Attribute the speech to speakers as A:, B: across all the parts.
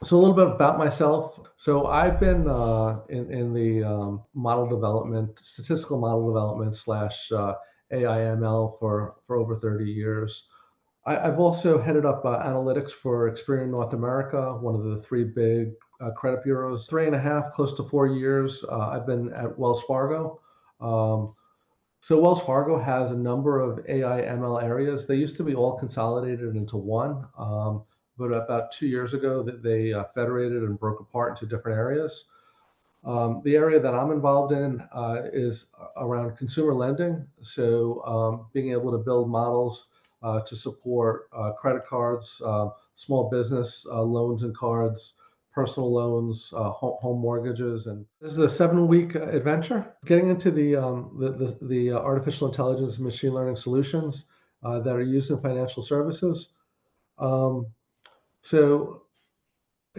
A: So a little bit about myself. So I've been in the model development, statistical model development slash AIML for over 30 years. I've also headed up analytics for Experian North America, one of the three big credit bureaus. 3.5, close to 4 years, I've been at Wells Fargo. Um, so Wells Fargo has a number of AI ML areas. They used to be all consolidated into one, but about 2 years ago, they federated and broke apart into different areas. The area that I'm involved in is around consumer lending. So being able to build models to support credit cards, small business loans and cards, personal loans, home mortgages, and this is a 7-week adventure. Getting into the artificial intelligence and machine learning solutions that are used in financial services. Um, so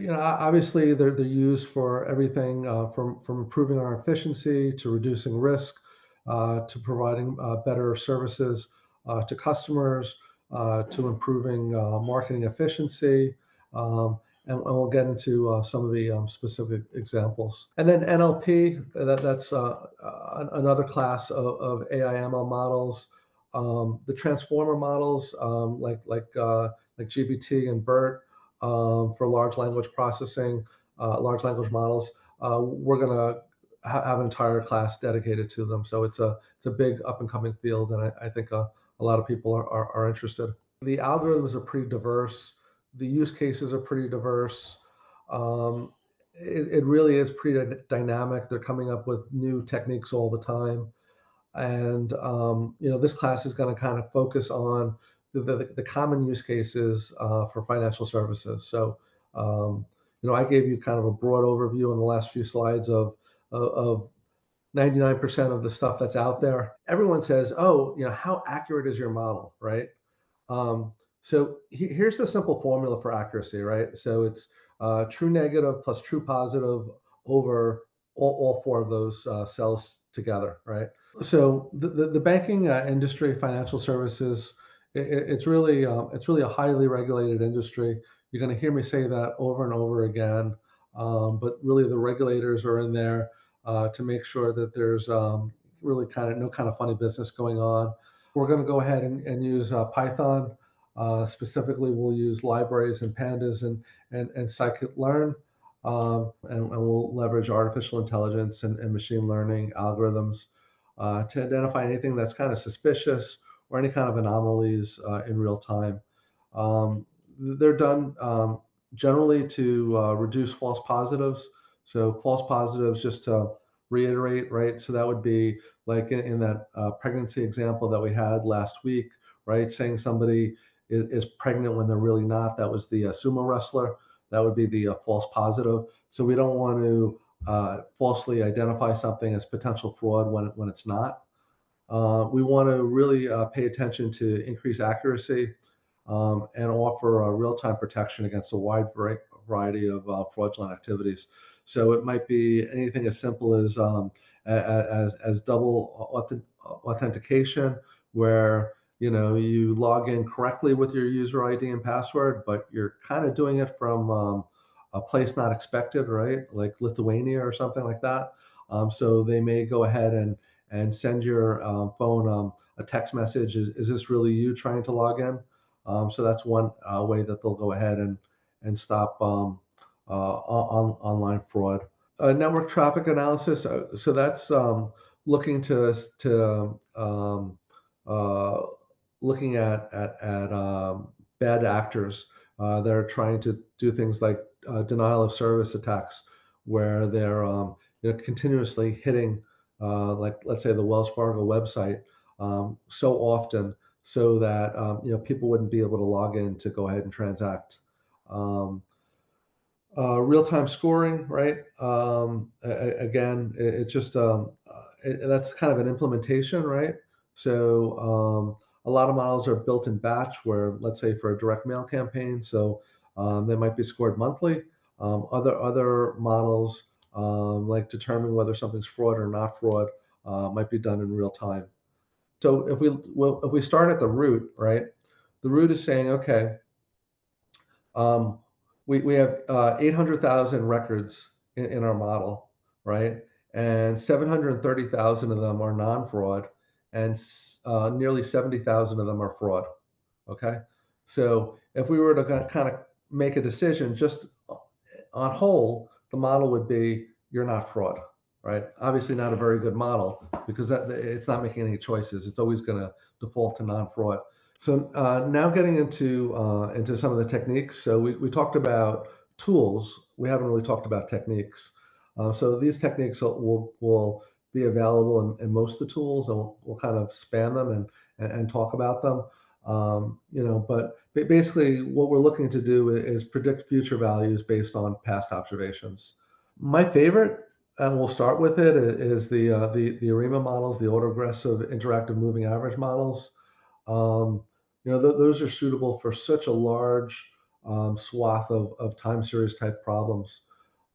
A: obviously they're used for everything from improving our efficiency to reducing risk to providing better services to customers to improving marketing efficiency. And we'll get into some of the specific examples. And then NLP, that's another class of AI ML models. The transformer models, like GPT and BERT, for large language processing, large language models. We're going to have an entire class dedicated to them. So it's a big up and coming field, and I think a lot of people are interested. The algorithms are pretty diverse. The use cases are pretty diverse. Um, it really is pretty dynamic. They're coming up with new techniques all the time. And this class is going to kind of focus on the common use cases for financial services. So I gave you kind of a broad overview in the last few slides of 99% of the stuff that's out there. Everyone says, oh, how accurate is your model, right? um, so here's the simple formula for accuracy, right? So it's true negative plus true positive over all four of those cells together, right? So the banking industry, financial services, it's really a highly regulated industry. You're going to hear me say that over and over again. But really, the regulators are in there to make sure that there's really kind of no kind of funny business going on. We're going to go ahead and use Python. Specifically, we'll use libraries and pandas and scikit-learn. And we'll leverage artificial intelligence and machine learning algorithms to identify anything that's kind of suspicious or any kind of anomalies in real time. Um, they're done generally to reduce false positives. So false positives, just to reiterate, right? So that would be like in that pregnancy example that we had last week, right? Saying somebody is pregnant when they're really not. That was the sumo wrestler. That would be the false positive. So we don't want to falsely identify something as potential fraud when it's not. We want to really pay attention to increase accuracy and offer real-time protection against a wide variety of fraudulent activities. So it might be anything as simple as double authentication, where you log in correctly with your user ID and password, but you're kind of doing it from a place not expected, right? Like Lithuania or something like that. So they may go ahead and send your phone a text message. Is this really you trying to log in? So that's one way that they'll go ahead and stop online fraud. Network traffic analysis. So that's looking to uh, looking at bad actors that are trying to do things like denial of service attacks, where they're continuously hitting, like let's say the Wells Fargo website, so often, so that people wouldn't be able to log in to go ahead and transact. Um, Real-time scoring, right? Again, it's just that's kind of an implementation, right? So a lot of models are built in batch, where let's say for a direct mail campaign, so they might be scored monthly. Other models, like determining whether something's fraud or not fraud, might be done in real time. So if we start at the root, right? The root is saying, okay, um, we have 800,000 records in our model, right? And 730,000 of them are non-fraud, and nearly 70,000 of them are fraud. Okay, so if we were to kind of make a decision, just on whole, the model would be you're not fraud, right? Obviously, not a very good model because it's not making any choices. It's always going to default to non-fraud. So now getting into some of the techniques. So we talked about tools. We haven't really talked about techniques. So these techniques will be available in most of the tools, and we'll kind of span them and talk about them. But basically, what we're looking to do is predict future values based on past observations. My favorite, and we'll start with it, is the ARIMA models, the autoregressive interactive moving average models. Those are suitable for such a large swath of time series type problems.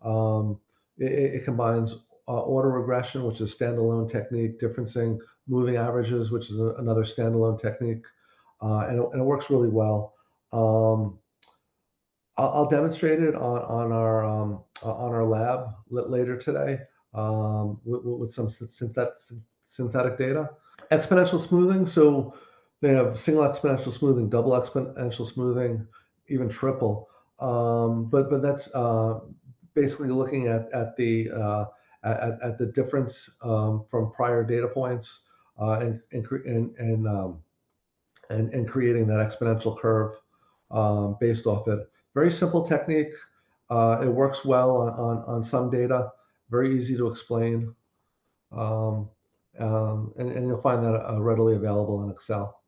A: Um, it combines autoregression, which is a standalone technique, differencing moving averages, which is another standalone technique, and it works really well. Um, I'll demonstrate it on our lab later today with some synthetic data. Exponential smoothing. So they have single exponential smoothing, double exponential smoothing, even triple. But that's basically looking at the difference from prior data points and creating that exponential curve based off it. Very simple technique. It works well on some data. Very easy to explain. And you'll find that readily available in Excel.